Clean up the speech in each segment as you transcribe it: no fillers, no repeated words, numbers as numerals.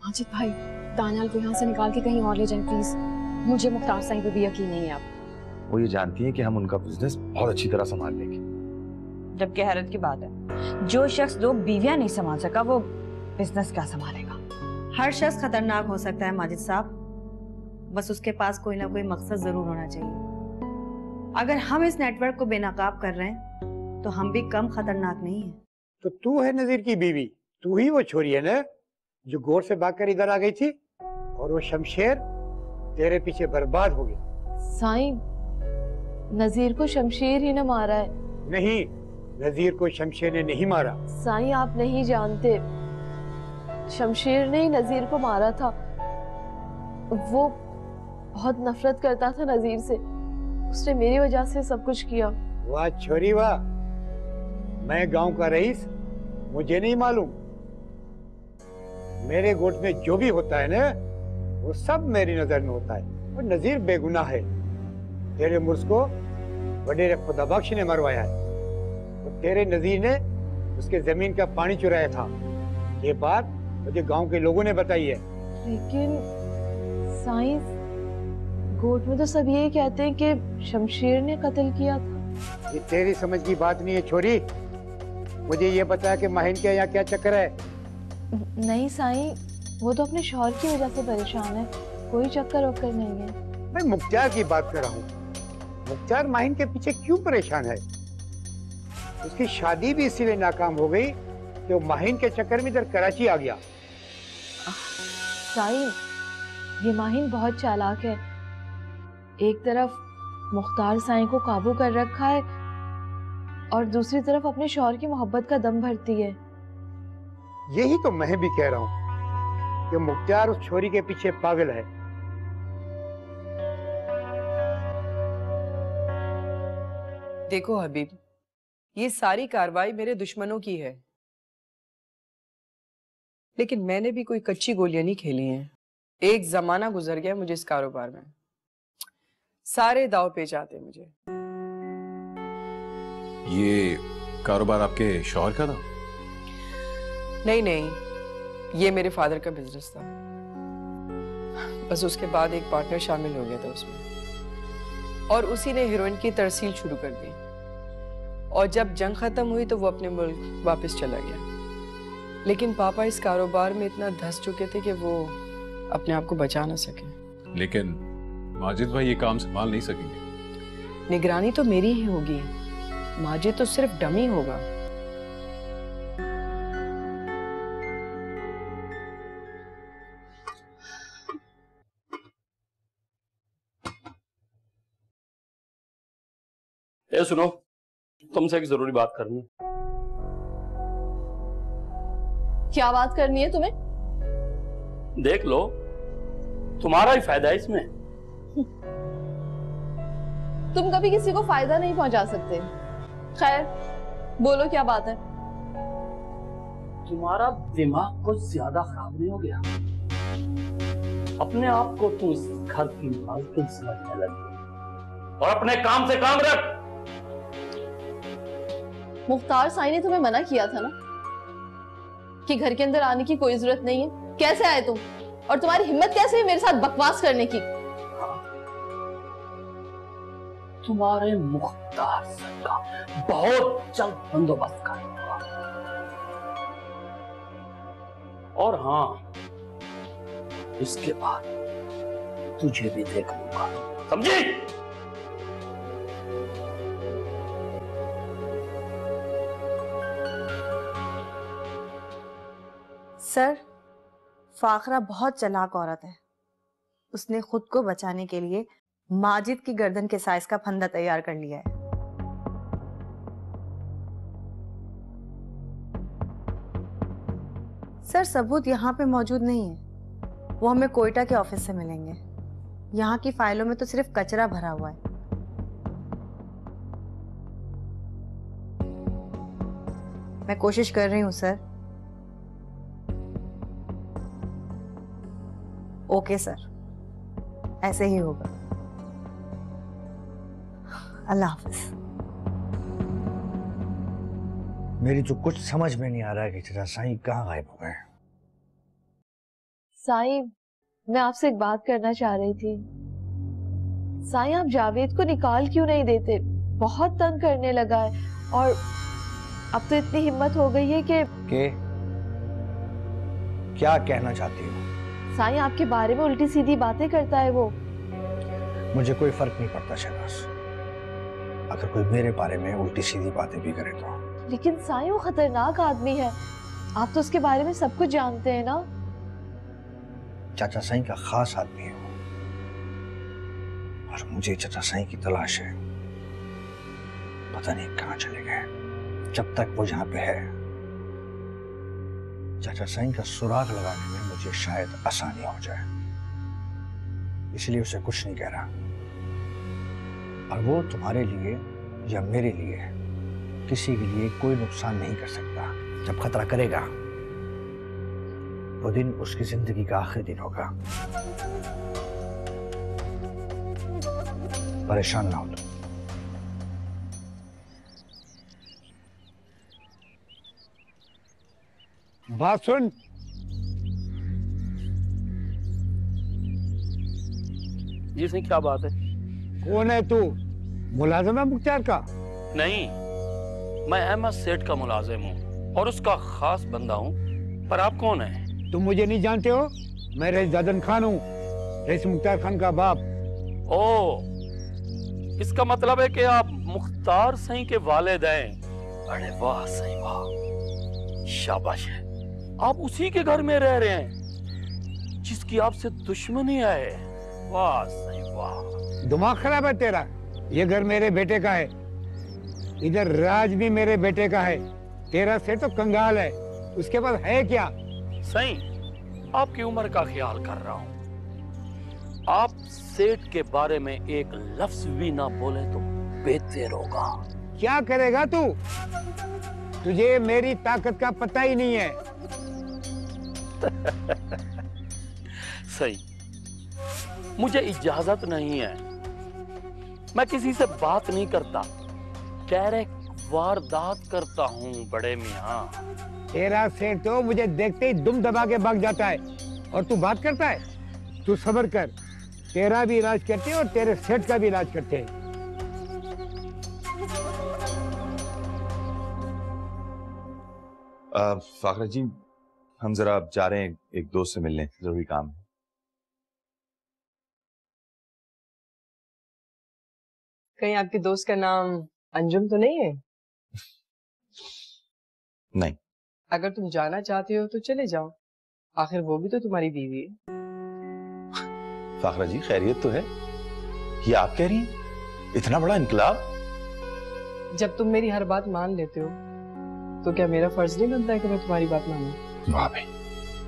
माजिद भाई, दानियाल को यहाँ से निकाल के कहीं और ले जाए प्लीज। मुझे मुख्तार साईं पे भी यकीन नहीं है अब। वो ये जानती है कि हम उनका बिजनेस बहुत अच्छी तरह संभाल लेंगे। जबकि हैरत की बात है, जो शख्स 2 बीवियां नहीं संभाल सका वो बिजनेस क्या संभालेगा। हर शख्स खतरनाक हो सकता है माजिद साहब, बस उसके पास कोई ना कोई मकसद जरूर होना चाहिए। अगर हम इस नेटवर्क को बेनकाब कर रहे हैं तो हम भी कम खतरनाक नहीं है। तो तू है नजीर की बीवी, तू ही वो छोरी है ना जो गोर से भागकर इधर आ गई थी, और वो शमशेर तेरे पीछे बर्बाद हो गया। साईं, नजीर को शमशेर ही न मारा है। नहीं, नजीर को शमशेर ने नहीं मारा। साईं, आप नहीं जानते, शमशेर ने ही नजीर को मारा था। वो बहुत नफरत करता था नजीर से, उसने मेरी वजह से सब कुछ किया। वाह छोरी वाह, मैं गांव का रईस, मुझे नहीं मालूम। मेरे गोट में जो भी होता है ना वो सब मेरी नजर में होता है। और नजीर बेगुनाह है। तेरे मुर्स को वडेरे खुदाबख्श ने मरवाया है और तेरे नजीर ने उसके जमीन का पानी चुराया था। ये बात मुझे गांव के लोगों ने बताई है। लेकिन साईं, गोट में तो सब यही कहते हैं कि शमशेर ने कत्ल किया था। ये तेरी समझ की बात नहीं है छोरी। मुझे ये बता कि माहिन के यहाँ क्या चक्कर है? नहीं साईं, वो तो अपने शौहर की वजह से परेशान है, कोई चक्कर वक्कर नहीं है। मैं मुख्तार की बात कर रहा हूँ। मुख्तार माहिन के पीछे क्यों परेशान है? उसकी शादी भी इसीलिए नाकाम हो गई कि वो माहिन के चक्कर में इधर कराची आ गया। साईं, ये माहिन बहुत चालाक है। एक तरफ मुख्तार साईं को काबू कर रखा है और दूसरी तरफ अपने शौहर की मोहब्बत का दम भरती है। यही तो मैं भी कह रहा हूँ कि मुख्तार उस छोरी के पीछे पागल है। देखो हबीब, ये सारी कार्रवाई मेरे दुश्मनों की है, लेकिन मैंने भी कोई कच्ची गोलियां नहीं खेली हैं। एक जमाना गुजर गया मुझे इस कारोबार में, सारे दाव पेच आते मुझे। ये कारोबार आपके शौहर का था? नहीं नहीं, ये मेरे फादर का बिजनेस था। बस उसके बाद एक पार्टनर शामिल हो गया था उसमें, और उसी ने हीरोइन की तरसील शुरू कर दी। और जब जंग खत्म हुई तो वो अपने मुल्क वापस चला गया। लेकिन पापा इस कारोबार में इतना धंस चुके थे कि वो अपने आप को बचा ना सके। लेकिन माजिद भाई ये काम संभाल नहीं सकेंगे। निगरानी तो मेरी ही होगी, माजिद तो सिर्फ डमी होगा। सुनो, तुमसे एक जरूरी बात करनी है। क्या बात करनी है तुम्हें? देख लो, तुम्हारा ही फायदा है इसमें। तुम कभी किसी को फायदा नहीं पहुंचा सकते। खैर, बोलो क्या बात है। तुम्हारा दिमाग कुछ ज्यादा खराब नहीं हो गया? अपने आप को तुम इस घर की मालकिन समझने लगी और अपने काम से काम रख। मुख्तार साईं ने तुम्हें मना किया था ना कि घर के अंदर आने की कोई जरूरत नहीं है। कैसे आए तुम? और तुम्हारी हिम्मत कैसे है मेरे साथ बकवास करने की? तुम्हारे मुख्तार का बहुत जल्द बंदोबस्त करूंगा। और हाँ, इसके बाद तुझे भी देख लूंगा, समझी? सर, फाखरा बहुत चालाक औरत है। उसने खुद को बचाने के लिए माजिद की गर्दन के साइज का फंदा तैयार कर लिया है। सर, सबूत यहाँ पे मौजूद नहीं है, वो हमें कोयटा के ऑफिस से मिलेंगे। यहाँ की फाइलों में तो सिर्फ कचरा भरा हुआ है। मैं कोशिश कर रही हूँ सर। ओके सर, ऐसे ही होगा। अल्लाह हाफिज। मेरी तो कुछ समझ में नहीं आ रहा है कि तेरा साईं कहाँ गायब हो गए। साईं, मैं आपसे एक बात करना चाह रही थी। साईं, आप जावेद को निकाल क्यों नहीं देते? बहुत तंग करने लगा है और अब तो इतनी हिम्मत हो गई है कि क्या कहना चाहती हो? साईं, आपके बारे में उल्टी सीधी बातें करता है वो। मुझे कोई फर्क नहीं पड़ता शहनाज, अगर कोई मेरे बारे में उल्टी सीधी बातें भी करे तो। लेकिन साईं, वो खतरनाक आदमी है, आप तो उसके बारे में सब कुछ जानते हैं ना। चाचा साईं का खास आदमी है वो, और मुझे चाचा साईं की तलाश है। पता नहीं कहाँ चले गए। जब तक वो यहाँ पे है, चाचा साईं का सुराग लगाने में मुझे शायद आसानी हो जाए, इसलिए उसे कुछ नहीं कह रहा। और वो तुम्हारे लिए या मेरे लिए, किसी के लिए कोई नुकसान नहीं कर सकता। जब खतरा करेगा, वो दिन उसकी जिंदगी का आखिरी दिन होगा। परेशान ना हो तुम। बात सुन, जी सही, क्या बात है? कौन है तू? मुलाजिम है मुख्तार का? नहीं, मैं अहमद सेठ का मुलाजिम हूँ और उसका खास बंदा हूँ। पर आप कौन हैं? तुम मुझे नहीं जानते हो? मैं रईस दादन खान हूँ, रईस मुख्तार खान का बाप। ओ, इसका मतलब है कि आप मुख्तार सही के वालिद हैं। अरे वाह सही, वाह, शाबाश है। आप उसी के घर में रह रहे हैं जिसकी आपसे दुश्मनी है। वाह सही, वाह। दिमाग खराब है तेरा? ये घर मेरे बेटे का है, इधर राज भी मेरे बेटे का है। तेरा सेठ तो कंगाल है, उसके पास है क्या? सही, आपकी उम्र का ख्याल कर रहा हूँ। आप सेठ के बारे में एक लफ्ज भी ना बोले तो बेहतर होगा। क्या करेगा तू? तुझे मेरी ताकत का पता ही नहीं है। सही, मुझे इजाजत नहीं है, मैं किसी से बात नहीं करता, डायरेक्ट वारदात करता हूँ बड़े मियाँ। तेरा सेठ तो मुझे देखते ही दुम दबा के भाग जाता है, और तू बात करता है? तू सब्र कर, तेरा भी इलाज करते हैं और तेरे सेठ का भी इलाज करते हैं। फाखरा जी, हम जरा जा रहे हैं एक दोस्त से मिलने, जरूरी काम है। कहीं आपके दोस्त का नाम अंजुम तो नहीं है? नहीं। अगर तुम जाना चाहते हो तो चले जाओ, आखिर वो भी तो तुम्हारी बीवी है। फाखरा जी, खैरियत तो है? ये आप कह रही हैं? इतना बड़ा इनकलाब? जब तुम मेरी हर बात मान लेते हो तो क्या मेरा फर्ज नहीं बनता है कि मैं तुम्हारी बात मानूं? वाह भाई,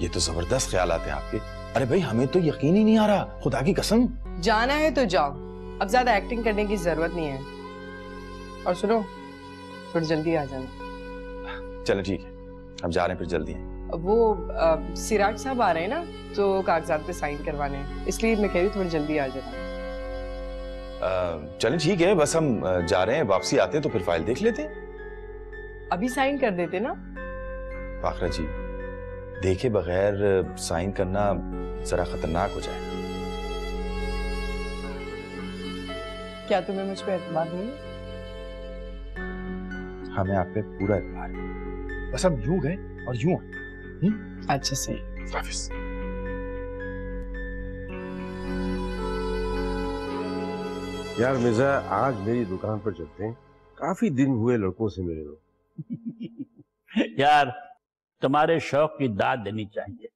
ये तो जबरदस्त ख्याल आते हैं आपके। अरे भाई, हमें तो यकीन ही नहीं आ रहा, खुदा की कसम। जाना है तो जाओ, अब ज्यादा एक्टिंग करने की जरूरत नहीं है। और सुनो, थोड़ी जल्दी आ जाना। चलो ठीक है, हम जा रहे हैं, फिर जल्दी हैं। वो सिराज साहब आ रहे हैं ना, तो कागजात पे साइन करवाने हैं, इसलिए मैं कह रही थोड़ी जल्दी आ जाना। चलें ठीक है, बस हम जा रहे हैं, वापसी आते हैं तो फिर फाइल देख लेते हैं। अभी साइन कर देते ना। फाखरा जी, देखे बगैर साइन करना जरा खतरनाक हो जाएगा। क्या तुम्हें मुझ पे एतबार नहीं? हमें आप पे पूरा एतबार है, बस हम यूं गए और यूं आए। अच्छा सही। वापस। यार मिर्जा, आज मेरी दुकान पर चलते हैं, काफी दिन हुए लड़कों से मिले हो। यार, तुम्हारे शौक की दाद देनी चाहिए।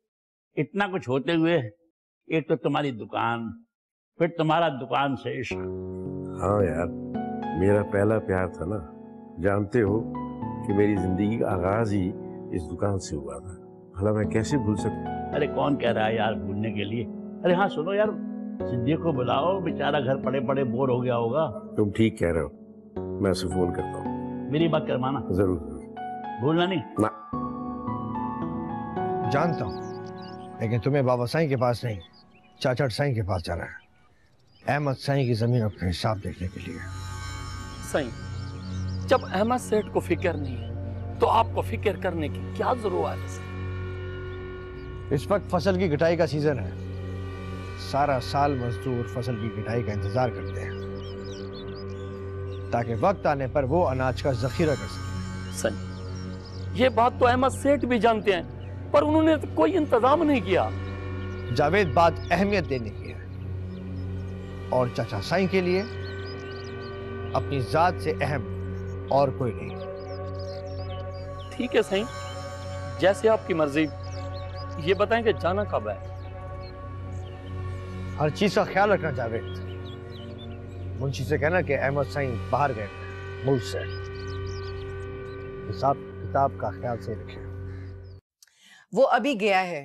इतना कुछ होते हुए एक तो तुम्हारी दुकान, फिर तुम्हारा दुकान से इश्क। हाँ यार, मेरा पहला प्यार था ना, जानते हो कि मेरी जिंदगी का आगाज ही इस दुकान से हुआ था। भला मैं कैसे भूल सकता? अरे कौन कह रहा है यार भूलने के लिए। अरे हाँ सुनो यार, सिद्दीक को बुलाओ, बेचारा घर पड़े पड़े बोर हो गया होगा। तुम ठीक कह रहे हो, मैं उसे फोन करता हूँ। मेरी बात करवाना। जरूर। भूलना नहीं ना। जानता हूँ, लेकिन तुम्हें बाबा साईं के पास नहीं, चाचा साईं के पास जाना है, अहमद साईं की जमीन अपने हिसाब देखने के लिए। सही, जब अहमद सेठ को फिक्र नहीं है तो आपको फिक्र करने की क्या जरूरत है? इस वक्त फसल की कटाई का सीजन है। सारा साल मजदूर फसल की कटाई का इंतजार करते हैं ताकि वक्त आने पर वो अनाज का जखीरा कर सके। सही, ये बात तो अहमद सेठ भी जानते हैं, पर उन्होंने तो कोई इंतजाम नहीं किया। जावेद, बात अहमियत देने की है और चाचा साईं के लिए अपनी जात से अहम और कोई नहीं। ठीक है सही, जैसे आपकी मर्जी। ये बताएं कि जाना कब है? हर चीज का ख्याल रखना जावेद। मुंशी से कहना कि अहमद साईं बाहर गए मुल्क से। हिसाब किताब का ख्याल से रखें। वो अभी गया है,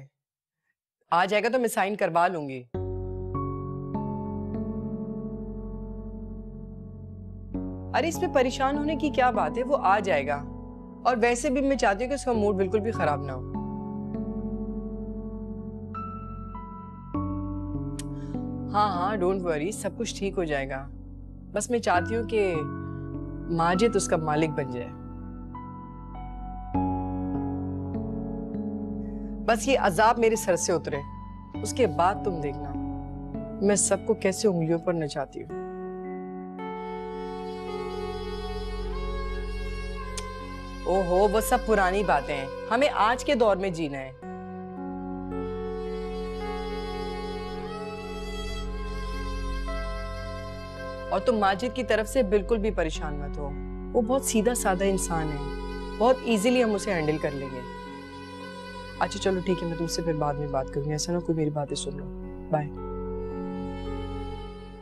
आ जाएगा तो मैं साइन करवा लूंगी। अरे इसमें परेशान होने की क्या बात है, वो आ जाएगा। और वैसे भी मैं चाहती हूँ कि उसका मूड बिल्कुल भी खराब ना हो। हाँ हाँ, डोंट वरी, सब कुछ ठीक हो जाएगा। बस मैं चाहती हूँ कि माजिद उसका मालिक बन जाए। बस ये अजाब मेरे सर से उतरे, उसके बाद तुम देखना मैं सबको कैसे उंगलियों पर नचाती हूँ। ओहो, वो सब पुरानी बातें हैं, हमें आज के दौर में जीना है। और तुम माजिद की तरफ से बिल्कुल भी परेशान मत हो, वो बहुत सीधा साधा इंसान है, बहुत इजीली हम उसे हैंडल कर लेंगे। अच्छा चलो ठीक है, मैं तुमसे फिर बाद में बात करूंगी, ऐसा ना कोई मेरी बातें सुन लो। बाय।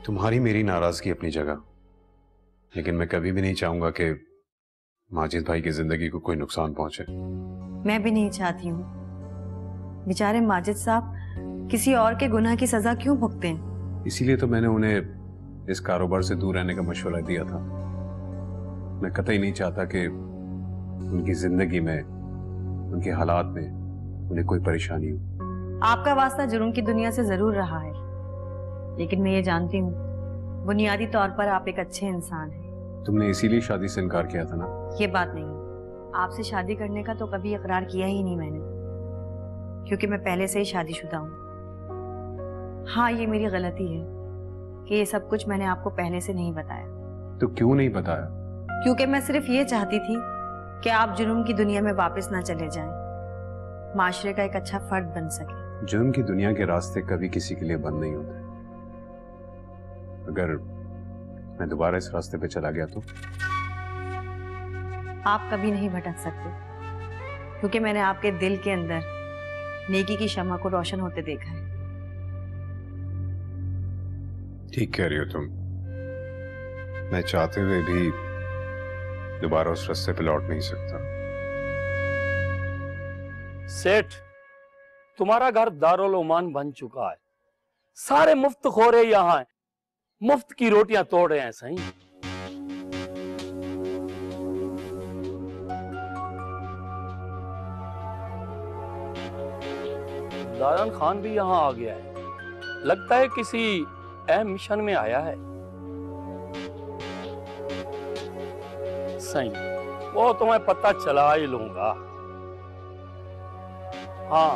तुम्हारी मेरी नाराजगी अपनी जगह, लेकिन मैं कभी भी नहीं चाहूंगा कि माजिद भाई की जिंदगी को कोई नुकसान पहुंचे। मैं भी नहीं चाहती हूँ। बेचारे माजिद साहब किसी और के गुनाह की सजा क्यों भुगते हैं? इसीलिए तो मैंने उन्हें इस कारोबार से दूर रहने का मशवरा दिया था। मैं कतई नहीं चाहता कि उनकी जिंदगी में, उनके हालात में उन्हें कोई परेशानी हो। आपका वास्ता जुर्म की दुनिया से जरूर रहा है, लेकिन मैं ये जानती हूँ बुनियादी तौर पर आप एक अच्छे इंसान हैं। तुमने इसीलिए शादी से इनकार किया था ना? ये बात नहीं, आपसे शादी करने का तो कभी इकरार किया ही नहीं मैंने, क्योंकि मैं पहले से ही शादीशुदा हूँ। हाँ, ये मेरी गलती है कि ये सब कुछ मैंने आपको पहले से नहीं बताया। तो क्यों नहीं बताया? क्योंकि मैं सिर्फ ये चाहती थी कि आप जुर्म की दुनिया में वापस ना चले जाएं, माशरे का एक अच्छा फर्द बन सके। जुर्म की दुनिया के रास्ते कभी किसी के लिए बंद नहीं होते। अगर मैं दोबारा इस रास्ते पे चला गया तो? आप कभी नहीं भटक सकते, क्योंकि मैंने आपके दिल के अंदर नेकी की शम्मा को रोशन होते देखा है। ठीक कह रही हो तुम। मैं चाहते हुए भी दोबारा उस रास्ते पे लौट नहीं सकता। सेठ, तुम्हारा घर दारुल उमान बन चुका है। सारे मुफ्त खोरे यहाँ हैं, मुफ्त की रोटियां तोड़ रहे हैं। सही, दारन खान भी यहाँ आ गया है, लगता है किसी अहम मिशन में आया है। सही, वो तुम्हें पता चला ही लूंगा। हाँ,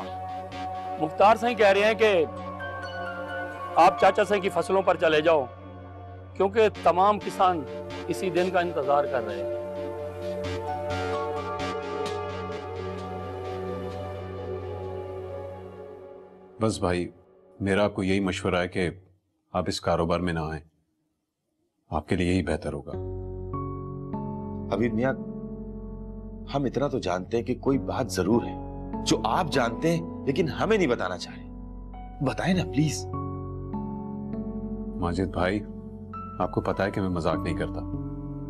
मुख्तार सही कह रहे हैं कि आप चाचा सही की फसलों पर चले जाओ, क्योंकि तमाम किसान इसी दिन का इंतजार कर रहे हैं। बस भाई, मेरा आपको यही मशवरा है कि आप इस कारोबार में ना आए, आपके लिए यही बेहतर होगा। अभी मियां, हम इतना तो जानते हैं कि कोई बात जरूर है जो आप जानते हैं लेकिन हमें नहीं बताना चाह रहे। बताएं ना प्लीज। माजिद भाई, आपको पता है कि मैं मजाक नहीं करता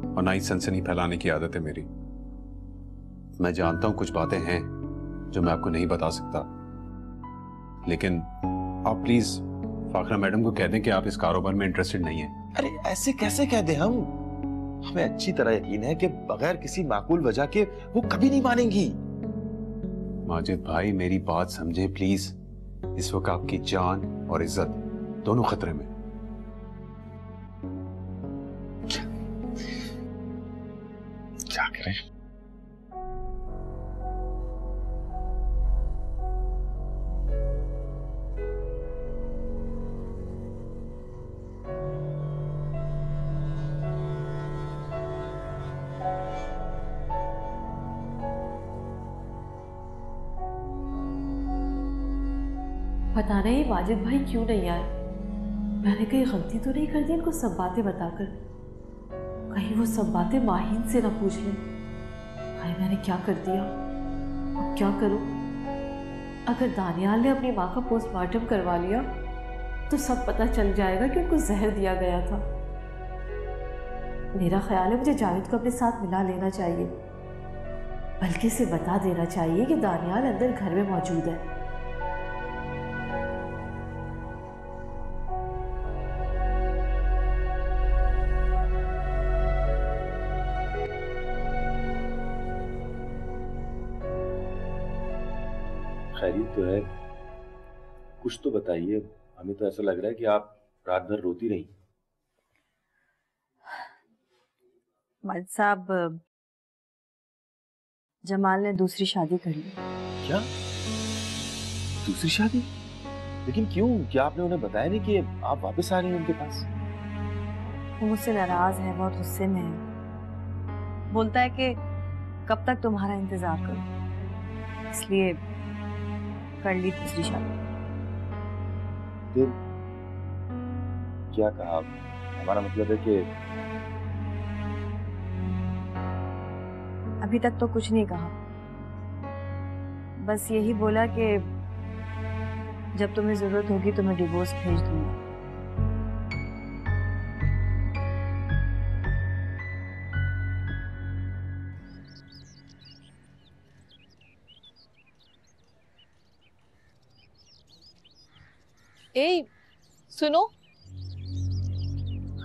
और ना ही सनसनी फैलाने की आदत है मेरी। मैं जानता हूं कुछ बातें हैं जो मैं आपको नहीं बता सकता, लेकिन आप प्लीज फाखरा मैडम को कह दें कि आप इस कारोबार में इंटरेस्टेड नहीं हैं। अरे ऐसे कैसे कह दें हम? हमें अच्छी तरह यकीन है कि बगैर किसी माकूल वजह के वो कभी नहीं मानेंगी। माजिद भाई, मेरी बात समझे प्लीज। इस वक्त आपकी जान और इज्जत दोनों खतरे में। क्या करें? पता नहीं माजिद भाई क्यों नहीं आए। मैंने कहीं गलती तो नहीं कर दी इनको सब बातें बताकर? कहीं वो सब बातें माहिन से ना पूछ लें। भाई मैंने क्या कर दिया, अब क्या करूं? अगर दानियाल ने अपनी माँ का पोस्टमार्टम करवा लिया तो सब पता चल जाएगा कि उनको जहर दिया गया था। मेरा ख्याल है मुझे जावेद को अपने साथ मिला लेना चाहिए, बल्कि इसे बता देना चाहिए कि दानियाल अंदर घर में मौजूद है। खैरियत तो है? कुछ तो बताइए, हमें तो ऐसा लग रहा है कि आप रात भर रोती रही। माजिद साहब, जमाल ने दूसरी शादी कर ली। क्या? दूसरी शादी? लेकिन क्यों? क्या आपने उन्हें बताया नहीं कि आप वापस आ रही हैं उनके पास? वो मुझसे नाराज है, बहुत गुस्से में है। बोलता है कि कब तक तुम्हारा इंतजार करूं, इसलिए कर ली दूसरी शादी। फिर क्या कहा? हमारा मतलब है कि अभी तक तो कुछ नहीं कहा, बस यही बोला कि जब तुम्हें जरूरत होगी तो मैं डिवोर्स भेज दूंगा। ए सुनो,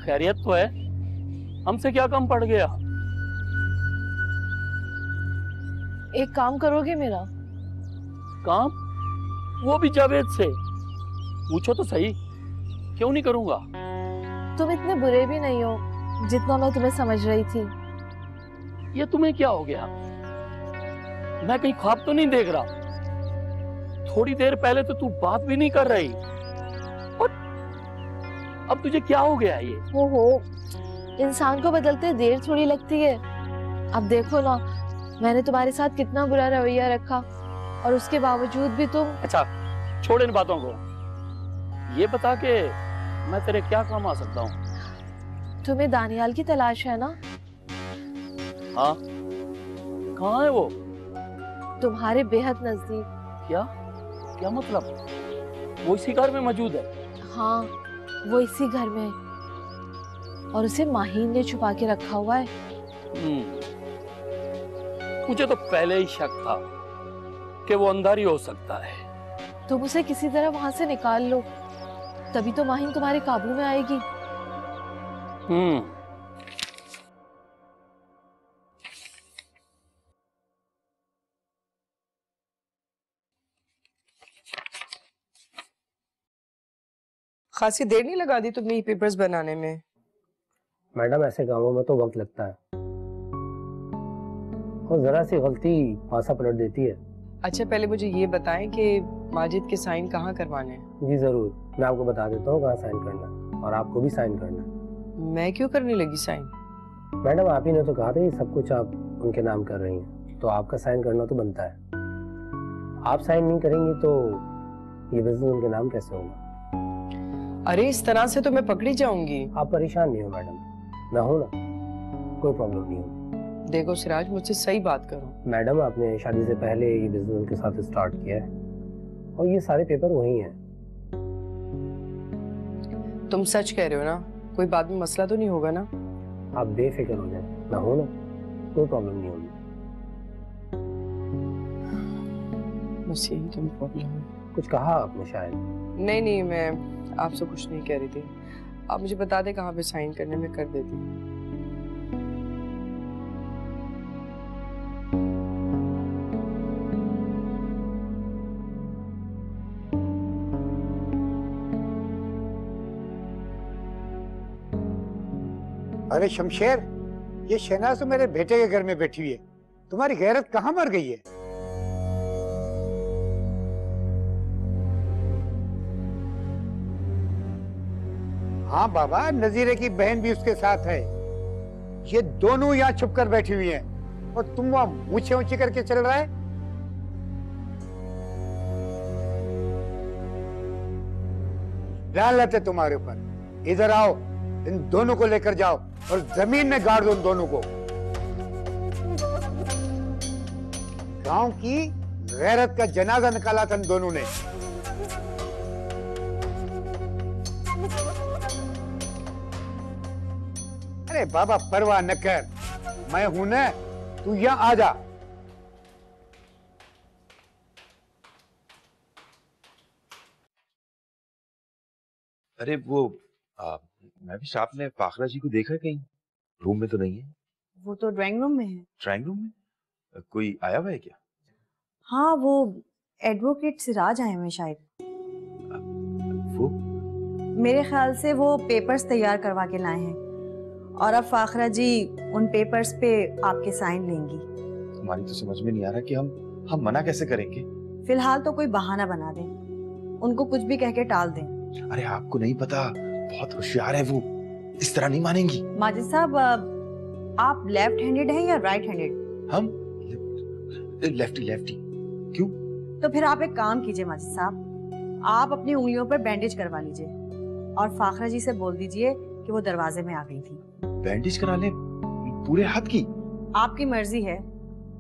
खैरियत तो है? हमसे क्या कम पड़ गया? एक काम करोगे मेरा? काम? वो भी जावेद से? पूछो तो सही, क्यों नहीं करूंगा? तुम इतने बुरे भी नहीं हो जितना मैं तुम्हें समझ रही थी। ये तुम्हें क्या हो गया? मैं कहीं ख्वाब तो नहीं देख रहा? थोड़ी देर पहले तो तू बात भी नहीं कर रही, और अब तुझे क्या हो गया? ये हो इंसान को बदलते देर थोड़ी लगती है। अब देखो ना, मैंने तुम्हारे साथ कितना बुरा रवैया रखा और उसके बावजूद भी तुम। अच्छा छोड़ इन बातों को, ये बता के मैं तेरे क्या काम आ सकता हूँ? तुम्हें दानियाल की तलाश है ना? हाँ, कहाँ है वो? तुम्हारे बेहद नजदीक। क्या? क्या मतलब? वो इसी घर में मौजूद है? हाँ, वो इसी घर में है और उसे माहीन ने छुपा के रखा हुआ है। मुझे तो पहले ही शक था कि वो अंदर ही हो सकता है। तुम उसे किसी तरह वहां से निकाल लो, तभी तो माहीन तुम्हारे काबू में आएगी। खासी देर नहीं लगा दी तुमने ये पेपर्स बनाने में? मैडम ऐसे कामों में तो वक्त लगता है और जरा सी गलती पासा पलट देती है। अच्छा पहले मुझे ये बताएं कि माजिद के साइन कहाँ करवाने हैं? जी जरूर, मैं आपको बता देता हूँ कहाँ साइन करना है, और आपको भी साइन करना है। मैं क्यों करने लगी साइन? मैडम आप ही ने तो कहा था कि सब कुछ आप उनके नाम कर रही हैं, तो आपका साइन करना तो बनता है। आप साइन नहीं करेंगी तो ये बिजनेस उनके नाम कैसे होगा? अरे इस तरह से तो मैं पकड़ी जाऊंगी। आप परेशान नहीं हो मैडम, मैं हूं ना, कोई प्रॉब्लम नहीं होगी। देखो सिराज, मुझसे सही बात करो। मैडम आपने शादी से पहले ये बिजनेस उनके साथ स्टार्ट किया है और ये सारे पेपर वही हैं। तुम सच कह रहे हो ना? कोई बाद में मसला तो नहीं होगा ना? आप बेफिक्र हो जाए, मैं हूं ना, कोई प्रॉब्लम नहीं होगी। बस यही तो प्रॉब्लम है। कुछ कहा आपने शायद? नहीं, मैं आपसे कुछ नहीं कह रही थी। आप मुझे बता दें कहाँ पे साइन करने में कर देती हूँ। अरे शमशेर, ये शहनाज तो मेरे बेटे के घर में बैठी हुई है, तुम्हारी गैरत कहाँ मर गई है? हाँ बाबा, नजीरे की बहन भी उसके साथ है। ये दोनों यहाँ छुप कर बैठी हुई हैं और तुम वहां मूछें ऊंची करके चल रहा है। लानत है तुम्हारे ऊपर। इधर आओ, इन दोनों को लेकर जाओ और जमीन में गाड़ दो इन दोनों को। गांव की गैरत का जनाजा निकाला था इन दोनों ने। अरे बाबा परवाह न कर, मैं हूं ना, तू यहां आ जा। अरे वो मैं भी आपने फाखरा जी को देखा है कहीं? रूम में तो नहीं है। वो तो ड्राइंग रूम में है। ड्राइंग रूम में? कोई आया हुआ है क्या? हाँ, वो एडवोकेट सिराज आए हुए शायद। वो? मेरे ख्याल से वो पेपर्स तैयार करवा के लाए हैं और अब फाखरा जी उन पेपर्स पे आपके साइन लेंगी। तुम्हारी तो समझ में नहीं आ रहा कि हम मना कैसे करेंगे। फिलहाल तो कोई बहाना बना दें, उनको कुछ भी कह के टाल दें। अरे आपको नहीं पता, बहुत होशियार है वो, इस तरह नहीं मानेंगी। माजिद साहब, आप लेफ्ट हैंडेड हैं या राइट हैंडेड? हम लेफ्टी। क्यों? तो फिर आप एक काम कीजिए माजिद साहब, आप अपनी उंगलियों पर बैंडेज करवा लीजिए और फाखरा जी से बोल दीजिए कि वो दरवाजे में आ गई थी। बैंडेज करा ले पूरे हाथ की? आपकी मर्जी है,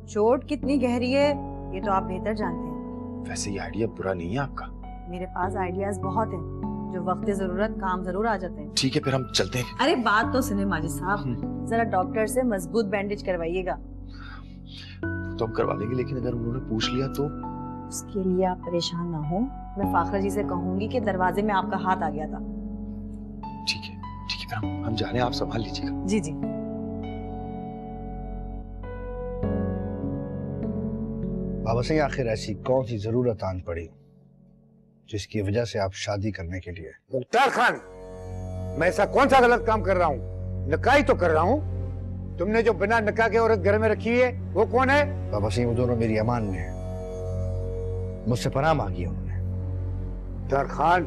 चोट कितनी गहरी है ये तो आप बेहतर जानते हैं। वैसे ये आइडिया बुरा नहीं है आपका। मेरे पास आइडियाज बहुत हैं जो वक्त जरूरत काम जरूर आ जाते हैं। ठीक है, फिर हम चलते हैं। अरे बात तो सुने माजिद साहब, जरा डॉक्टर से मजबूत बैंडेज करवाइएगा। तो हम करवा लेंगे, लेकिन अगर उन्होंने पूछ लिया तो? उसके लिए आप परेशान ना हो, मैं फाखरा जी से कहूंगी कि दरवाजे में आपका हाथ आ गया था। ठीक है फिर हम जा रहे हैं, आप संभाल लीजिएगा। जी जी। बाबा सिंह, आखिर ऐसी कौन सी जरूरत आन पड़ी जिसकी वजह से आप शादी करने के लिए? मुख्तार खान, मैं ऐसा कौन सा गलत काम कर रहा हूँ? निकाह ही तो कर रहा हूँ। तुमने जो बिना निकाह के औरत घर में रखी है वो कौन है? बाबा सिंह, वो दोनों मेरी अमान में है, मुझसे पनाह मांगी उन्होंने। मुख्तार खान,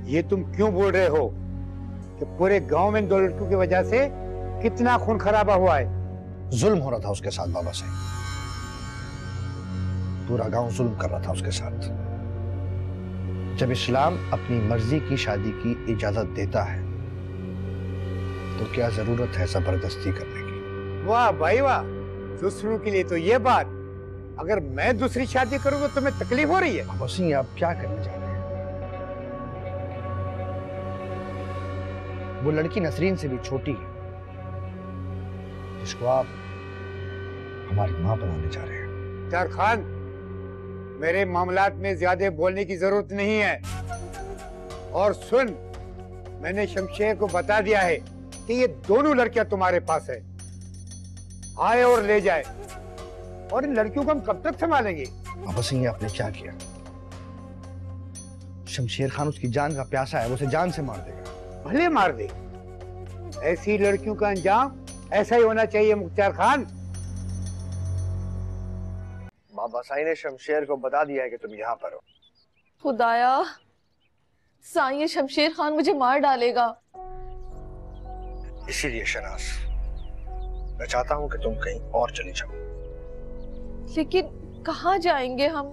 ये तुम क्यों बोल रहे हो कि पूरे गांव में इन दो लड़कियों की वजह से कितना खून खराबा हुआ है? जुल्म हो रहा था उसके साथ बाबा सिंह, पूरा गांव जुल्म कर रहा था उसके साथ। जब इस्लाम अपनी मर्जी की शादी की इजाजत देता है तो क्या जरूरत है जबरदस्ती करने की? वाह भाई वाह, दूसरों के लिए तो ये बात। अगर मैं दूसरी शादी करूंगा तो तुम्हें तकलीफ हो रही है? बाबा सिंह, आप क्या करने जा रहे हैं? वो लड़की नसरीन से भी छोटी है जिसको आप हमारी मां बनाने जा रहे हैं। मुख्तार खान, मेरे मामलात में ज्यादा बोलने की जरूरत नहीं है। और सुन, मैंने शमशेर को बता दिया है कि ये दोनों लड़कियां तुम्हारे पास है, आए और ले जाए। और इन लड़कियों को हम कब तक संभालेंगे? बाबा सिंह, आपने क्या किया? शमशेर खान उसकी जान का प्यासा है, वो उसे जान से मार देगा। भले मार दे, ऐसी लड़कियों का अंजाम ऐसा ही होना चाहिए मुख्तार खान। बाबा साईं ने शमशेर को बता दिया है कि तुम यहाँ पर हो। खुदाया, साईं, ये शमशेर खान मुझे मार डालेगा। इसीलिए शनाज, मैं चाहता हूँ कि तुम कहीं और चली जाओ। लेकिन कहाँ जाएंगे हम?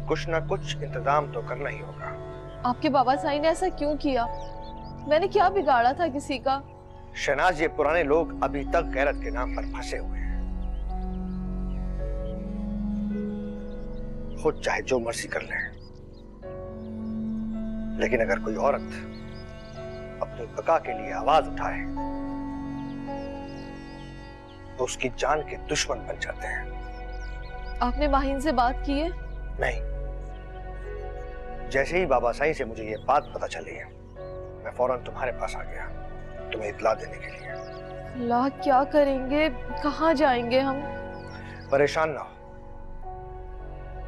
कुछ ना कुछ इंतजाम तो करना ही होगा। आपके बाबा साईं ने ऐसा क्यों किया? मैंने क्या बिगाड़ा था किसी का? शनाज, ये पुराने लोग अभी तक गैरत के नाम पर फंसे हुए हैं। खुद चाहे जो मर्जी कर ले, लेकिन अगर कोई औरत अपनी बका के लिए आवाज उठाए तो उसकी जान के दुश्मन बन जाते हैं। आपने माहिन से बात की है? नहीं, जैसे ही बाबा साईं से मुझे ये बात पता चली है, मैं फौरन तुम्हारे पास आ गया तुम्हें इत्तला देने के लिए। अल्लाह, क्या करेंगे? कहाँ जाएंगे हम? परेशान ना हो,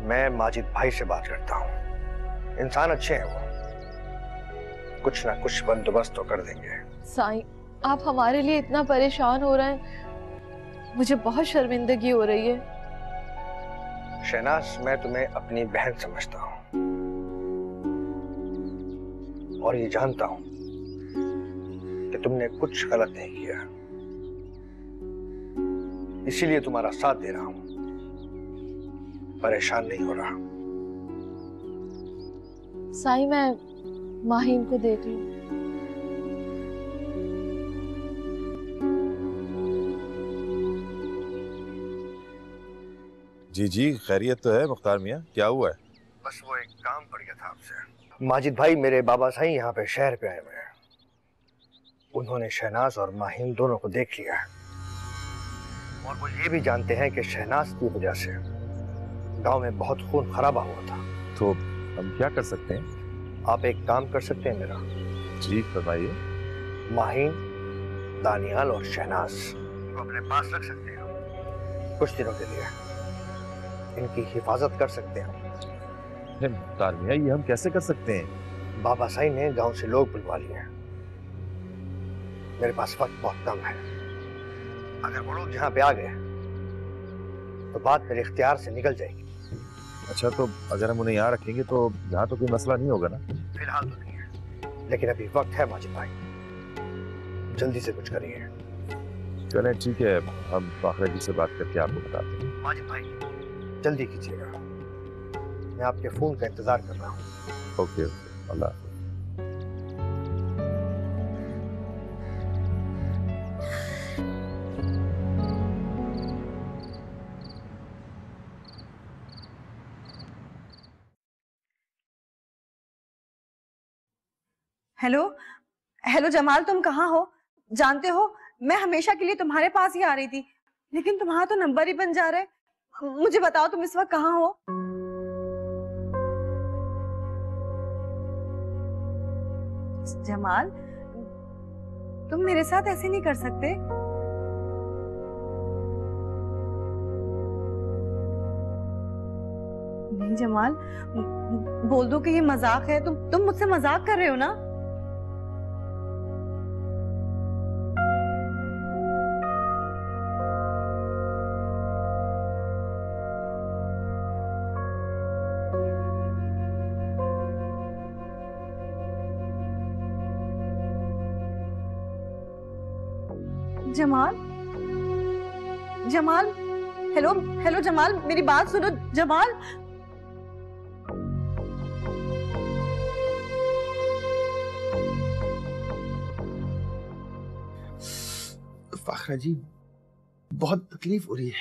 मैं माजिद भाई से बात करता हूँ, इंसान अच्छे हैं वो, कुछ ना कुछ बंदोबस्त तो कर देंगे। साईं, आप हमारे लिए इतना परेशान हो रहे हैं, मुझे बहुत शर्मिंदगी हो रही है। शहनाज, मैं तुम्हें अपनी बहन समझता हूँ और ये जानता हूँ कि तुमने कुछ गलत नहीं किया, इसीलिए तुम्हारा साथ दे रहा हूँ, परेशान नहीं हो रहा। साईं मैं माहीन को देख लूं। जी जी, खैरियत तो है मुख्तार मियाँ, क्या हुआ है? बस वो एक काम पड़ गया था आपसे। माजिद भाई मेरे बाबा साईं यहाँ पे शहर पे आए हुए हैं। उन्होंने शहनाज और माहीन दोनों को देख लिया है और वो ये भी जानते हैं कि शहनाज की वजह से गांव में बहुत खून खराबा हुआ था। तो हम क्या कर सकते हैं? आप एक काम कर सकते हैं मेरा। जी फरमाइए। माहीन, दानियाल और शहनाज को अपने पास रख सकते हैं कुछ दिनों के लिए। इनकी हिफाजत कर सकते हैं। मुख्तार मियाँ, ये हम कैसे कर सकते हैं? बाबा साईं ने गांव से लोग बुलवा लिए हैं। मेरे पास वक्त बहुत कम है। अगर वो लोग यहाँ पे आ गए तो बात मेरे इख्तियार से निकल जाएगी। अच्छा, तो अगर हम उन्हें यहाँ रखेंगे तो यहाँ तो कोई मसला नहीं होगा ना? फिलहाल तो नहीं है, लेकिन अभी वक्त है माजिद भाई, जल्दी से कुछ करिए। चलें ठीक है, हम फाखरा जी से बात करके आपको बताते हैं। माजिद भाई जल्दी कीजिएगा, मैं आपके फोन का इंतजार कर रहा हूँ। ओके, अल्लाह। हेलो हेलो जमाल, तुम कहाँ हो? जानते हो मैं हमेशा के लिए तुम्हारे पास ही आ रही थी, लेकिन तुम्हारा तो नंबर ही बन जा रहा है। मुझे बताओ तुम इस वक्त कहाँ हो? जमाल, तुम मेरे साथ ऐसे नहीं कर सकते। नहीं जमाल, बोल दो कि ये मजाक है। तुम मुझसे मजाक कर रहे हो ना? जमाल, जमाल, हेलो हेलो जमाल, मेरी बात सुनो जमाल। फाखरा जी, बहुत तकलीफ हो रही है।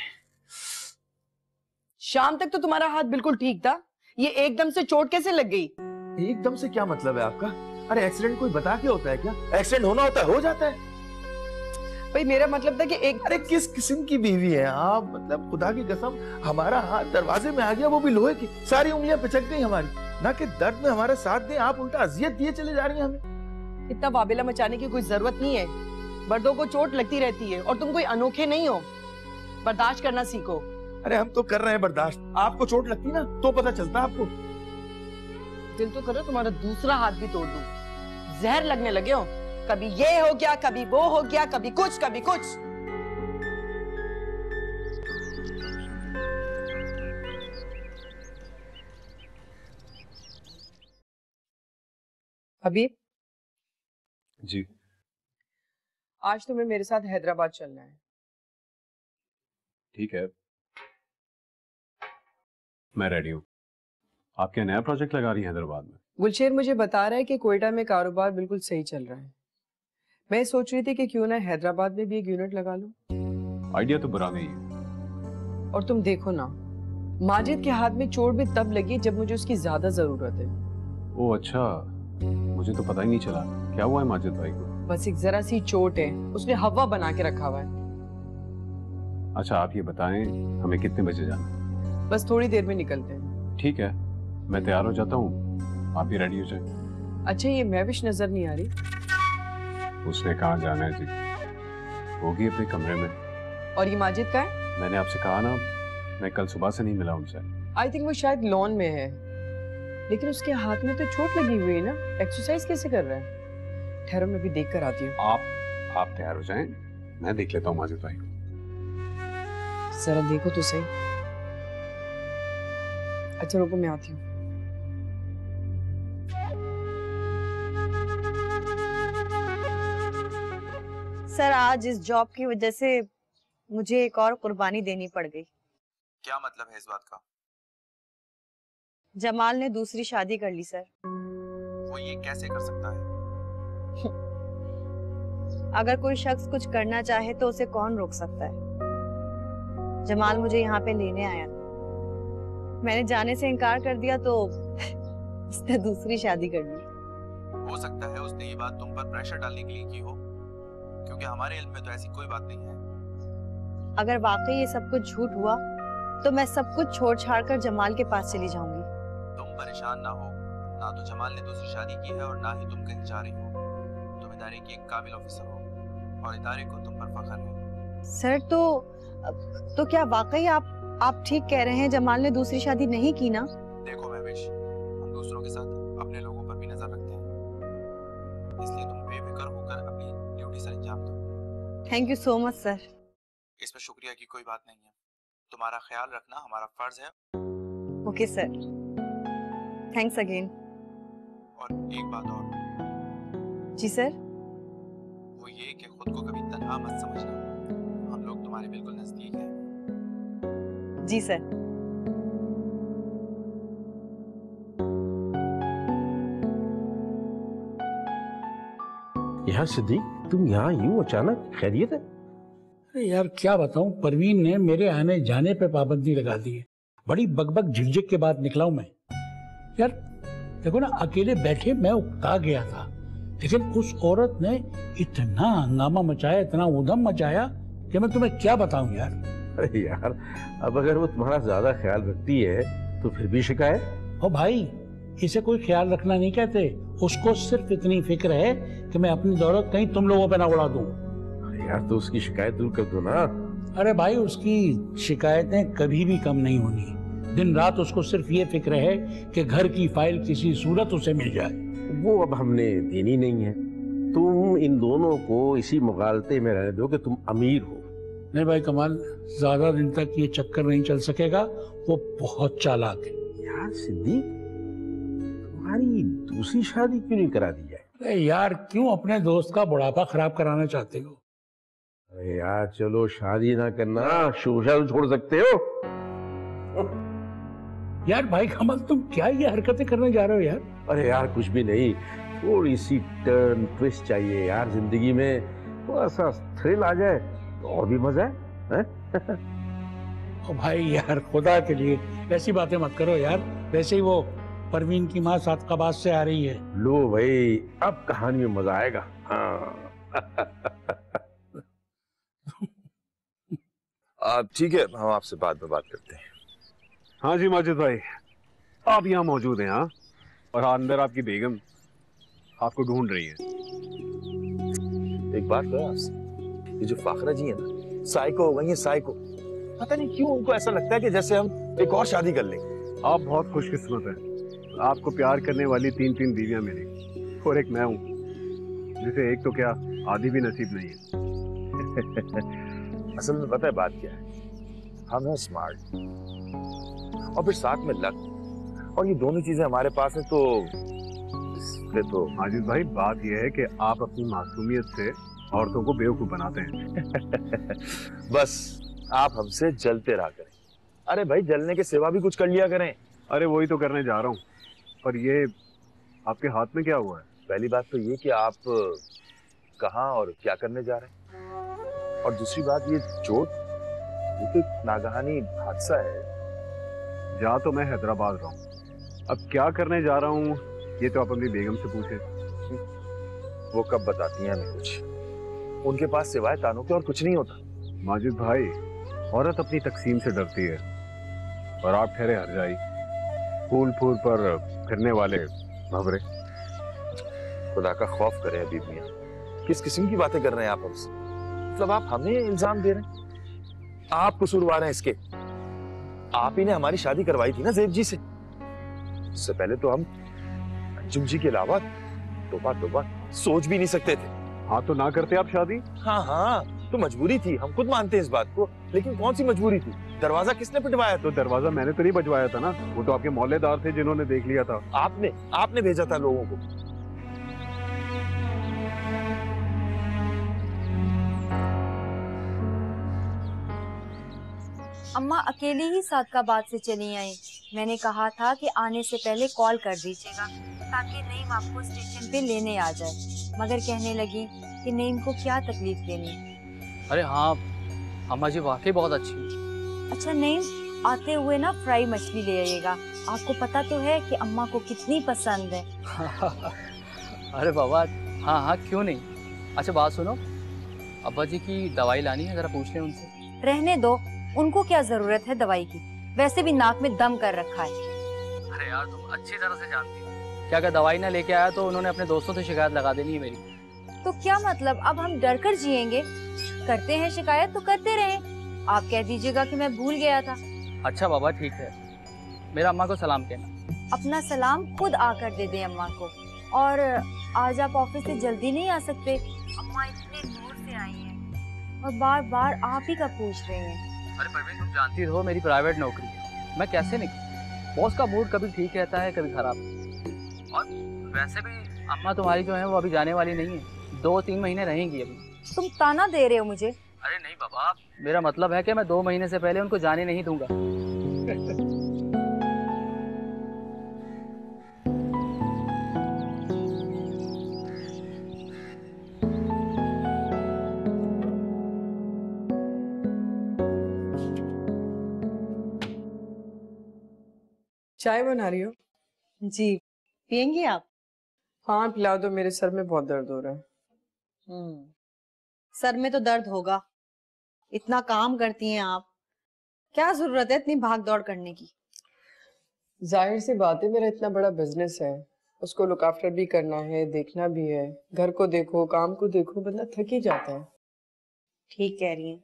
शाम तक तो तुम्हारा हाथ बिल्कुल ठीक था, ये एकदम से चोट कैसे लग गई? एकदम से क्या मतलब है आपका? अरे एक्सीडेंट कोई बता के होता है क्या? एक्सीडेंट होना होता है, हो जाता है। भाई मेरा मतलब था कि अरे किस किस्म की बीवी है आप? मतलब खुदा की कसम, हमारा हाथ दरवाजे में आ गया, वो भी लोहे की, सारी उंगलियां पिचक गई हमारी। ना कि दर्द में हमारा साथ दें, आप उल्टा अजियत दिए चले जा रही हैं हमें। इतना वाबेला मचाने की कोई जरूरत नहीं है। मर्दों को चोट लगती रहती है और तुम कोई अनोखे नहीं हो। बर्दाश्त करना सीखो। अरे हम तो कर रहे हैं बर्दाश्त, आपको चोट लगती ना तो पता चलता आपको। दिल तो करो तुम्हारा दूसरा हाथ भी तोड़ दूं। जहर लगने लगे हो, कभी ये हो गया, कभी वो हो गया, कभी कुछ कभी कुछ। अभी जी, आज तुम्हें मेरे साथ हैदराबाद चलना है। ठीक है, मैं रेडी हूँ। आप क्या नया प्रोजेक्ट लगा रही हैं हैदराबाद में? गुलशेर मुझे बता रहा है कि कोयटा में कारोबार बिल्कुल सही चल रहा है। मैं सोच रही थी कि क्यों ना हैदराबाद में भी एक यूनिट लगा लूं। आइडिया तो बुरा नहीं है। और तुम देखो ना, माजिद के हाथ में चोट भी तब लगी जब मुझे उसकी ज्यादा जरूरत है। ओह अच्छा, मुझे तो पता ही नहीं चला। क्या हुआ है माजिद भाई को? बस एक जरा सी चोट है, उसने हवा बना के रखा हुआ है। अच्छा आप ये बताएं, हमें कितने बजे जाना है? बस थोड़ी देर में निकलते हैं। ठीक है, मैं तैयार हो जाता हूँ, आप भी रेडी हो जाए। अच्छा ये महविश नजर नहीं आ रही? उसने कहाँ जाना है जी, होगी अपने कमरे में। और ये माजिद का है? मैंने आपसे कहा ना, मैं कल सुबह से नहीं मिला उनसे। आई थिंक वो शायद लॉन में है, लेकिन उसके हाथ में तो चोट लगी हुई है ना, एक्सरसाइज कैसे कर रहा है? ठहरो मैं भी देख कर आती हूँ। आप तैयार हो जाएं, मैं देख लेता हूँ माजिद भाई को। जरा देखो तो सही। अच्छा रुको, मैं आती हूँ। सर आज इस जॉब की वजह से मुझे एक और कुर्बानी देनी पड़ गई। क्या मतलब है इस बात का? जमाल ने दूसरी शादी कर ली सर। वो ये कैसे कर सकता है? अगर कोई शख्स कुछ करना चाहे तो उसे कौन रोक सकता है? जमाल मुझे यहाँ पे लेने आया, मैंने जाने से इनकार कर दिया तो उसने दूसरी शादी कर ली। हो सकता है उसने ये बात तुम पर प्रेशर डालने के लिए की हो, क्योंकि हमारे इल्म में तो ऐसी कोई बात नहीं है। अगर वाकई ये सब कुछ झूठ हुआ तो मैं सब कुछ छोड़ छाड़ कर जमाल के पास चली जाऊंगी। तुम परेशान ना हो, ना तो जमाल ने दूसरी शादी की है और ना ही तुम कहीं जा रही हो। तुम इदारे की एक काबिल ऑफिसर हो और इदारे को तुम पर फख्र है। सर तो क्या वाकई आप ठीक कह रहे हैं, जमाल ने दूसरी शादी नहीं की ना? देखो महवेश, हम दूसरों के साथ अपने लोगों पर भी नजर रखते हैं, इसलिए तुम बेफिक्र होकर अपनी ड्यूटी सर अंजाम दो। Thank you so much sir. इसमें शुक्रिया की कोई बात नहीं है, तुम्हारा ख्याल रखना हमारा फर्ज है। Okay sir, thanks again. और एक बात और। जी सर। वो ये कि खुद को कभी तन्हा मत समझना, हम लोग तुम्हारे बिल्कुल नजदीक हैं। जी सर। यार सिद्दीक, तुम यहाँ यूं अचानक, खैरियत है? अरे यार क्या बताऊं, परवीन ने मेरे आने जाने पे पाबंदी लगा दी है। बड़ी बकबक झिकझिक के बाद निकला हूं मैं। यार देखो ना, अकेले बैठे मैं उकता गया था, लेकिन उस औरत ने इतना हंगामा मचाया, इतना ऊधम मचाया कि मैं तुम्हें क्या बताऊं यार। अरे यार, अब अगर वो तुम्हारा ज्यादा ख्याल रखती है तो फिर भी शिकायत। ओ भाई, इसे कोई ख्याल रखना नहीं कहते, उसको सिर्फ इतनी फिक्र है कि मैं अपनी दौलत कहीं तुम लोगों पे ना उड़ा दूं। अरे यार, तो उसकी शिकायत दूर कर दो ना। अरे भाई, उसकी शिकायतें कभी भी कम नहीं होनी। दिन रात उसको सिर्फ ये फिक्र है कि घर की फाइल किसी सूरत उसे मिल जाए। वो अब हमने देनी नहीं है। तुम इन दोनों को इसी मुगालते में रहने दो कि तुम अमीर हो। नहीं भाई कमाल, ज्यादा दिन तक ये चक्कर नहीं चल सकेगा, वो बहुत चालाक है। यार सिद्दीक, तुम्हारी दूसरी शादी क्यों नहीं करा दी जाए? अरे यार, क्यों अपने दोस्त का बुढ़ापा खराब कराना चाहते हो? अरे यार चलो, शादी ना करना, शोशा तो छोड़ सकते हो। यार भाई कमल, तुम क्या ये हरकतें करने जा रहे हो यार? अरे यार कुछ भी नहीं, थोड़ी सी टर्न ट्विस्ट चाहिए यार जिंदगी में, थोड़ा सा थ्रिल आ जाए तो और भी मजा है। ओ भाई यार, खुदा के लिए ऐसी बातें मत करो यार। वैसे ही वो परवीन की माँ सादकाबाद से आ रही है। लो भाई, अब कहानी में मजा आएगा। हाँ ठीक है, हम आपसे बाद में बात करते हैं। हाँ जी माजिद भाई, आप यहाँ मौजूद हैं? हाँ, और अंदर आपकी बेगम आपको ढूंढ रही है। एक बात करो आपसे, ये जो फाखरा जी है ना, साइको हो गई है, साइको। पता नहीं क्यों उनको ऐसा लगता है कि जैसे हम एक और शादी कर लेंगे। आप बहुत खुशकिस्मत हैं, आपको प्यार करने वाली 3 बीवियां मिली, और एक मैं हूँ जिसे एक तो क्या आधी भी नसीब नहीं है। असल में पता है बात क्या है, हम हैं स्मार्ट और फिर साथ में लक, और ये दोनों चीजें हमारे पास है। तो माजिद भाई, बात यह है कि आप अपनी मासूमियत से औरतों को बेवकूफ बनाते हैं। बस आप हमसे जलते रहा करें। अरे भाई, जलने के सिवा भी कुछ कर लिया करें। अरे वही तो करने जा रहा हूँ, पर ये आपके हाथ में क्या हुआ है? पहली बात तो ये कि आप कहाँ और क्या करने जा रहे हैं, और दूसरी बात ये चोट, ये तो नागहानी हादसा है। जा तो मैं हैदराबाद रहा हूँ, अब क्या करने जा रहा हूँ ये तो आप अपनी बेगम से पूछे। वो कब बताती हैं हमें कुछ, उनके पास सिवाय तानों के और कुछ नहीं होता। माजिद भाई, औरत अपनी तकसीम से डरती है, और आप ठहरे हरजाई, फूल फूल पर फिरने वाले भंवरे। खुदा का खौफ करें हबीब मियां, किस किस्म की बातें कर रहे हैं आप हमसे? मतलब आप हमें इल्जाम दे रहे हैं? आप कसूरवार हैं इसके। आप ही ने हमारी शादी करवाई थी ना ज़ेब जी से। उससे पहले तो हम अंजुम जी के अलावा तौबा सोच भी नहीं सकते थे। हाँ, तो ना करते आप शादी? हाँ, तो मजबूरी थी, हम खुद मानते हैं इस बात को, लेकिन कौन सी मजबूरी थी? दरवाजा किसने पिटवाया? तो दरवाजा मैंने तो नहीं बजवाया था ना, वो तो आपके मौलेदार थे जिन्होंने देख लिया था। आपने भेजा था लोगों को। अम्मा अकेली ही सादकाबाद से चली आई, मैंने कहा था कि आने से पहले कॉल कर दीजिएगा ताकि नईम आपको स्टेशन पे लेने आ जाए, मगर कहने लगी कि नईम को क्या तकलीफ देनी। अरे हाँ अम्मा जी वाकई बहुत अच्छी है। अच्छा नईम, आते हुए ना फ्राई मछली ले आइएगा, आपको पता तो है कि अम्मा को कितनी पसंद है। अरे बाबा हाँ हाँ क्यों नहीं। अच्छा बात सुनो, अब्बा जी की दवाई लानी है, जरा पूछ लें उनसे। रहने दो, उनको क्या जरूरत है दवाई की, वैसे भी नाक में दम कर रखा है। अरे यार तुम अच्छी तरह से जानती हो, क्या दवाई ना लेके आया तो उन्होंने अपने दोस्तों से शिकायत लगा देनी है मेरी। तो क्या मतलब, अब हम डर कर जिएंगे? करते हैं शिकायत तो करते रहे, आप कह दीजिएगा कि मैं भूल गया था। अच्छा बाबा ठीक है, मेरा अम्मा को सलाम कहना। अपना सलाम खुद आकर दे दे अम्मा को। और आज आप ऑफिस से जल्दी नहीं आ सकते? अम्मा इतनी दूर से आई हैं और बार बार आप ही का पूछ रहे हैं। अरे परवीन तुम जानती हो मेरी प्राइवेट नौकरी है, मैं कैसे निकलूं? बॉस का मूड कभी ठीक रहता है कभी खराब। और वैसे भी अम्मा तुम्हारी जो है वो अभी जाने वाली नहीं है, 2-3 महीने रहेंगी अभी। तुम ताना दे रहे हो मुझे? अरे नहीं बाबा, मेरा मतलब है कि मैं 2 महीने से पहले उनको जाने नहीं दूंगा। चाय बना रही हो? जी, पियेंगी आप? हाँ पिला दो, मेरे सर में बहुत दर्द हो रहा है। सर में तो दर्द होगा, इतना काम करती हैं आप, क्या जरूरत है इतनी भाग दौड़ करने की? जाहिर सी बात है, मेरा इतना बड़ा बिजनेस है, उसको लुक आफ्टर भी करना है, देखना भी है, घर को देखो काम को देखो, बंदा थक ही जाता है। ठीक कह रही हैं।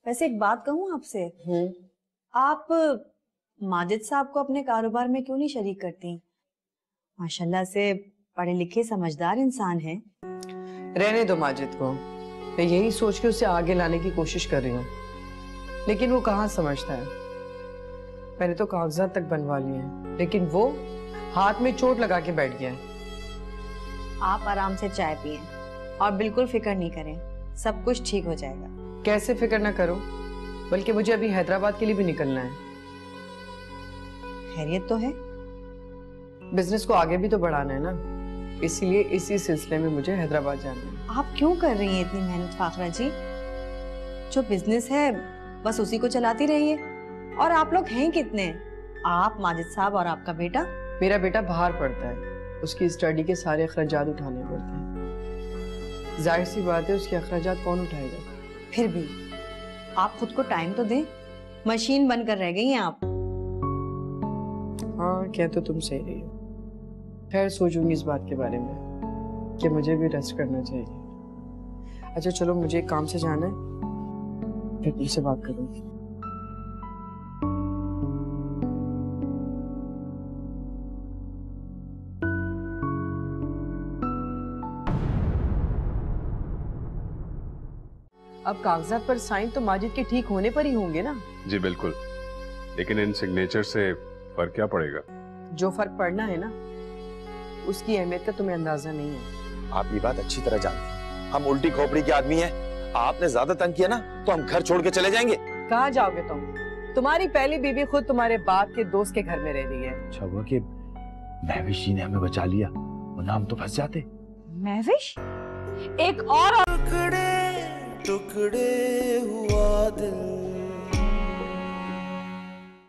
वैसे एक बात कहूँ आपसे, आप माजिद साहब को अपने कारोबार में क्यों नहीं शरीक करती? माशाल्लाह से पढ़े लिखे समझदार इंसान है। रहने दो माजिद को, मैं यही सोच के उसे आगे लाने की कोशिश कर रही हूँ, लेकिन वो कहाँ समझता है। मैंने तो कागजात तक बनवा लिए हैं, लेकिन वो हाथ में चोट लगा के बैठ गया है। आप आराम से चाय पिए और बिल्कुल फिक्र नहीं करें, सब कुछ ठीक हो जाएगा। कैसे फिक्र ना करो, बल्कि मुझे अभी हैदराबाद के लिए भी निकलना है। खैरियत तो है? बिजनेस को आगे भी तो बढ़ाना है ना, इसीलिए इसी सिलसिले में मुझे हैदराबाद जाना है। आप क्यों कर रही हैं इतनी मेहनत फाखरा जी? जो बिजनेस है बस उसी को चलाती रहिए। और आप लोग हैं कितने? आप, माजिद साहब और आपका बेटा? मेरा बेटा बाहर पढ़ता है, उसकी स्टडी के सारे अखराजात उठाने पड़ते हैं। जाहिर सी बात है उसके अखराजात कौन उठाएगा? फिर भी आप खुद को टाइम तो दें, मशीन बनकर रह गई हैं आप। हाँ कह तो तुम सही रही हो। खैर सोचूंगी इस बात के बारे में कि मुझे भी रेस्ट करना चाहिए। अच्छा चलो, मुझे एक काम से जाना है, फिर तुमसे बात करूंगी। अब कागजात पर साइन तो माजिद के ठीक होने पर ही होंगे ना? जी बिल्कुल, लेकिन इन सिग्नेचर से फर्क क्या पड़ेगा? जो फर्क पड़ना है ना, उसकी अहमियत का तुम्हें अंदाजा नहीं है। आप ये बात अच्छी तरह जानते हैं, हम उल्टी खोपड़ी के आदमी हैं। आपने ज्यादा तंग किया ना तो हम घर छोड़ के चले जाएंगे। कहाँ जाओगे तुम? तुम्हारी पहली बीवी खुद तुम्हारे बाप के दोस्त के घर में रह रही है। अच्छा हुआ कि महविश जी ने हमें बचा लिया, वरना हम तो फंस जाते। महविश? एक और टुकड़े हुआ दिल